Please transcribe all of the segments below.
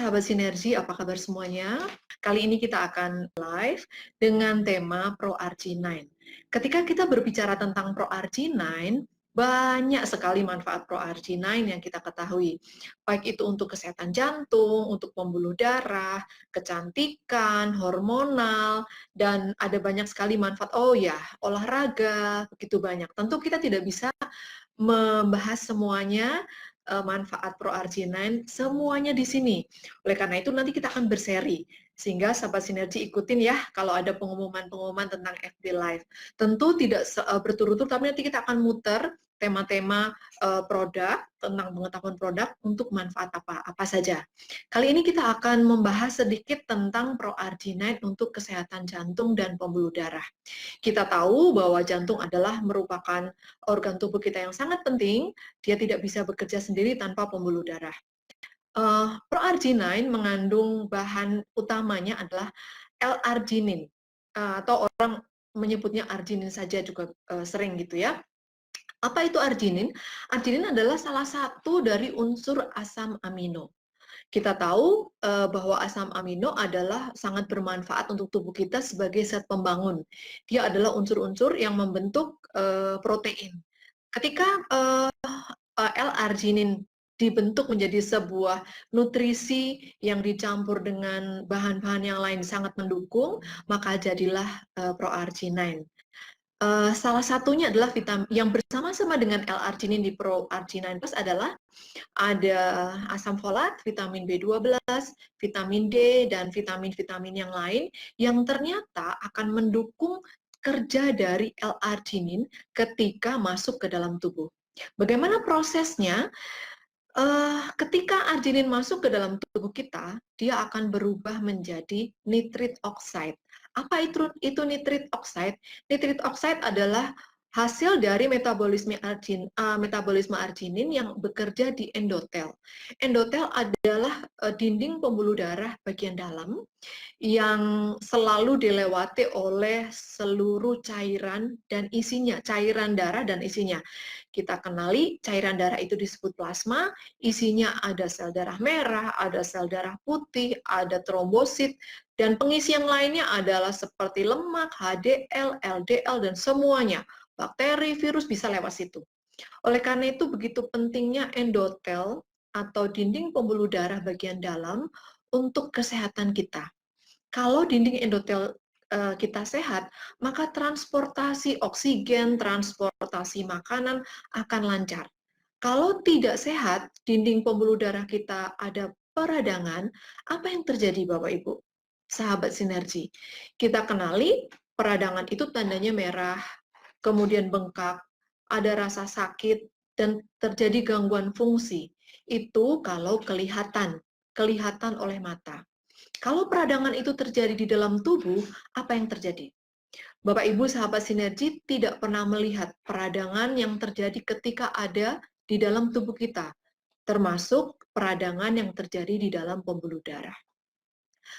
sahabat sinergi, apa kabar semuanya? Kali ini kita akan live dengan tema ProRG9. Ketika kita berbicara tentang ProRG9, banyak sekali manfaat ProRG9 yang kita ketahui. Baik itu untuk kesehatan jantung, untuk pembuluh darah, kecantikan, hormonal, dan ada banyak sekali manfaat. Oh ya, olahraga, begitu banyak. Tentu kita tidak bisa membahas semuanya, manfaat ProRG9 semuanya di sini. Oleh karena itu nanti kita akan berseri, sehingga sahabat sinergi ikutin ya kalau ada pengumuman-pengumuman tentang FB Live. Tentu tidak berturut-turut, tapi nanti kita akan muter tema-tema produk, tentang pengetahuan produk untuk manfaat apa saja. Kali ini kita akan membahas sedikit tentang ProRG9 untuk kesehatan jantung dan pembuluh darah. Kita tahu bahwa jantung adalah merupakan organ tubuh kita yang sangat penting, dia tidak bisa bekerja sendiri tanpa pembuluh darah. ProArginine mengandung bahan utamanya adalah L-arginin, atau orang menyebutnya arginin saja juga sering gitu ya. Apa itu arginin? Arginin adalah salah satu dari unsur asam amino. Kita tahu bahwa asam amino adalah sangat bermanfaat untuk tubuh kita sebagai zat pembangun. Dia adalah unsur-unsur yang membentuk protein. Ketika L-arginin dibentuk menjadi sebuah nutrisi yang dicampur dengan bahan-bahan yang lain sangat mendukung, maka jadilah ProArginine. Salah satunya adalah vitamin yang bersama-sama dengan L-arginin di ProArginine Plus adalah ada asam folat, vitamin B12, vitamin D, dan vitamin-vitamin yang lain yang ternyata akan mendukung kerja dari L-arginin ketika masuk ke dalam tubuh. Bagaimana prosesnya? Ketika arginin masuk ke dalam tubuh kita, dia akan berubah menjadi nitrit oxide. Apa itu nitrit oxide? Nitrit oxide adalah hasil dari metabolisme arginin yang bekerja di endotel. Endotel adalah dinding pembuluh darah bagian dalam yang selalu dilewati oleh seluruh cairan dan isinya, cairan darah dan isinya. Kita kenali cairan darah itu disebut plasma, isinya ada sel darah merah, ada sel darah putih, ada trombosit, dan pengisi yang lainnya adalah seperti lemak, HDL, LDL, dan semuanya. Bakteri, virus bisa lewat situ. Oleh karena itu begitu pentingnya endotel atau dinding pembuluh darah bagian dalam untuk kesehatan kita. Kalau dinding endotel kita sehat, maka transportasi oksigen, transportasi makanan akan lancar. Kalau tidak sehat, dinding pembuluh darah kita ada peradangan, apa yang terjadi Bapak Ibu? Sahabat sinergi, kita kenali peradangan itu tandanya merah, kemudian bengkak, ada rasa sakit, dan terjadi gangguan fungsi. Itu kalau kelihatan oleh mata. Kalau peradangan itu terjadi di dalam tubuh, apa yang terjadi? Bapak Ibu sahabat sinergi tidak pernah melihat peradangan yang terjadi ketika ada di dalam tubuh kita, termasuk peradangan yang terjadi di dalam pembuluh darah.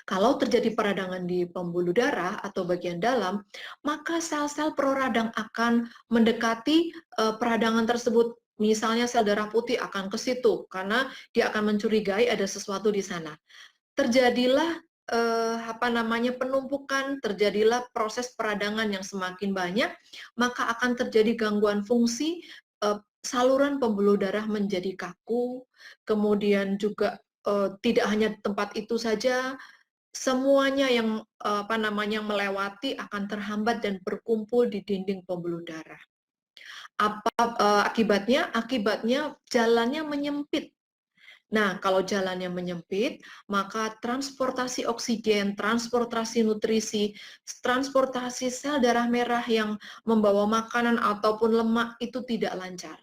Kalau terjadi peradangan di pembuluh darah atau bagian dalam, maka sel-sel proradang akan mendekati peradangan tersebut. Misalnya sel darah putih akan ke situ karena dia akan mencurigai ada sesuatu di sana. Terjadilah penumpukan, terjadilah proses peradangan yang semakin banyak, maka akan terjadi gangguan fungsi, saluran pembuluh darah menjadi kaku, kemudian juga tidak hanya tempat itu saja, semuanya yang melewati akan terhambat dan berkumpul di dinding pembuluh darah. Akibatnya? Akibatnya jalannya menyempit. Nah, kalau jalannya menyempit, maka transportasi oksigen, transportasi nutrisi, transportasi sel darah merah yang membawa makanan ataupun lemak itu tidak lancar.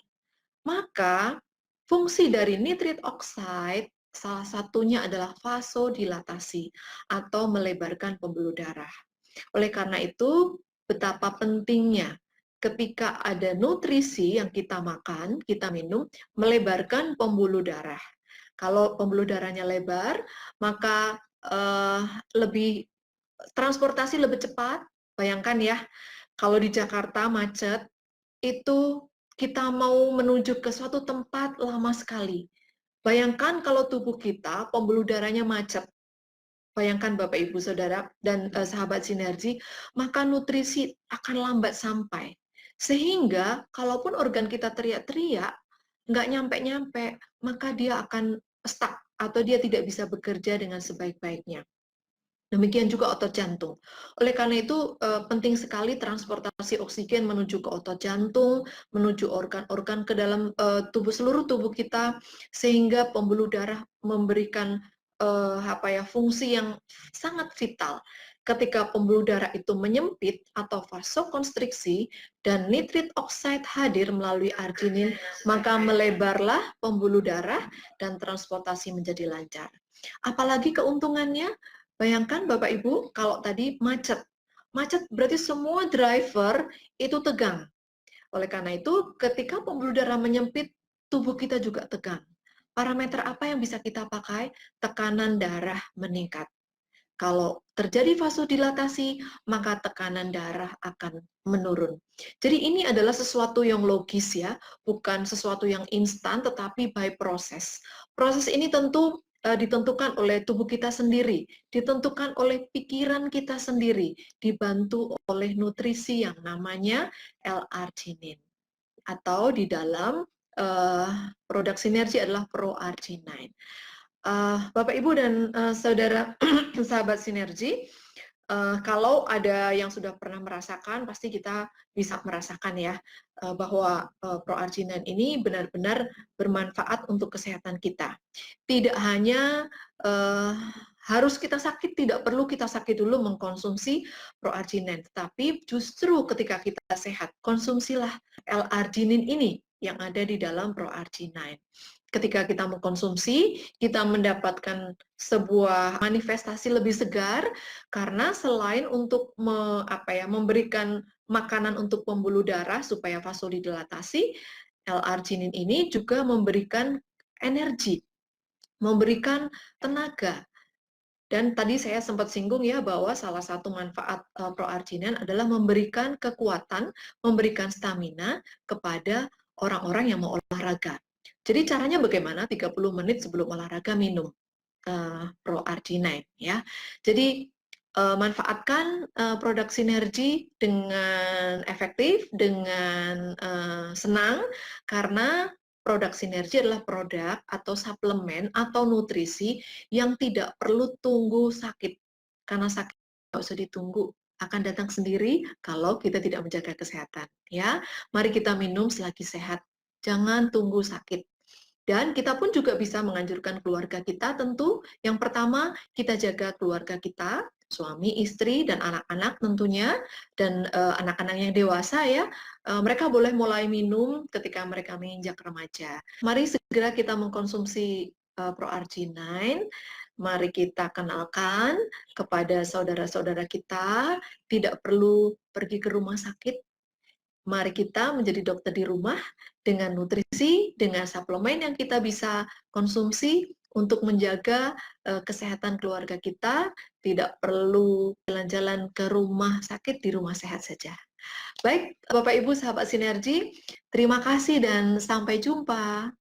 Maka, fungsi dari nitrit oxide salah satunya adalah vasodilatasi atau melebarkan pembuluh darah. Oleh karena itu, betapa pentingnya ketika ada nutrisi yang kita makan, kita minum, melebarkan pembuluh darah. Kalau pembuluh darahnya lebar, maka transportasi lebih cepat. Bayangkan ya, kalau di Jakarta macet, itu kita mau menuju ke suatu tempat lama sekali. Bayangkan kalau tubuh kita, pembuluh darahnya macet. Bayangkan Bapak Ibu Saudara dan sahabat sinergi, maka nutrisi akan lambat sampai. Sehingga kalaupun organ kita teriak-teriak, nggak nyampe-nyampe, maka dia akan stuck atau dia tidak bisa bekerja dengan sebaik-baiknya. Demikian juga otot jantung. Oleh karena itu penting sekali transportasi oksigen menuju ke otot jantung, menuju organ-organ ke dalam seluruh tubuh kita, sehingga pembuluh darah memberikan fungsi yang sangat vital. Ketika pembuluh darah itu menyempit atau vasokonstriksi dan nitrit oxide hadir melalui arginin, maka melebarlah pembuluh darah dan transportasi menjadi lancar. Apalagi keuntungannya, bayangkan Bapak Ibu, kalau tadi macet. Macet berarti semua driver itu tegang. Oleh karena itu, ketika pembuluh darah menyempit, tubuh kita juga tegang. Parameter apa yang bisa kita pakai? Tekanan darah meningkat. Kalau terjadi vasodilatasi, maka tekanan darah akan menurun. Jadi ini adalah sesuatu yang logis ya, bukan sesuatu yang instan, tetapi by proses. Proses ini tentu ditentukan oleh tubuh kita sendiri, ditentukan oleh pikiran kita sendiri, dibantu oleh nutrisi yang namanya L-arginin. Atau di dalam produk sinergi adalah pro-arginine. Bapak Ibu dan saudara sahabat sinergi, kalau ada yang sudah pernah merasakan, pasti kita bisa merasakan ya bahwa proarginine ini benar-benar bermanfaat untuk kesehatan kita. Tidak hanya harus kita sakit, tidak perlu kita sakit dulu mengkonsumsi proarginine, tetapi justru ketika kita sehat, konsumsilah L-arginin ini yang ada di dalam proarginine. Ketika kita mengkonsumsi, kita mendapatkan sebuah manifestasi lebih segar karena selain untuk memberikan makanan untuk pembuluh darah supaya vasodilatasi, L-arginin ini juga memberikan energi, memberikan tenaga. Dan tadi saya sempat singgung ya bahwa salah satu manfaat proarginine adalah memberikan kekuatan, memberikan stamina kepada orang-orang yang mau olahraga. Jadi caranya bagaimana? 30 menit sebelum olahraga minum proarginine ya. Jadi manfaatkan produk sinergi dengan efektif, dengan senang, karena produk sinergi adalah produk atau suplemen atau nutrisi yang tidak perlu tunggu sakit. Karena sakit nggak usah ditunggu, akan datang sendiri kalau kita tidak menjaga kesehatan. Ya, mari kita minum selagi sehat. Jangan tunggu sakit. Dan kita pun juga bisa menganjurkan keluarga kita tentu, yang pertama kita jaga keluarga kita, suami, istri, dan anak-anak tentunya, dan anak-anak yang dewasa ya, mereka boleh mulai minum ketika mereka menginjak remaja. Mari segera kita mengkonsumsi proarginine, mari kita kenalkan kepada saudara-saudara kita, tidak perlu pergi ke rumah sakit. Mari kita menjadi dokter di rumah dengan nutrisi, dengan suplemen yang kita bisa konsumsi untuk menjaga kesehatan keluarga kita, tidak perlu jalan-jalan ke rumah sakit, di rumah sehat saja. Baik, Bapak Ibu sahabat sinergi, terima kasih dan sampai jumpa.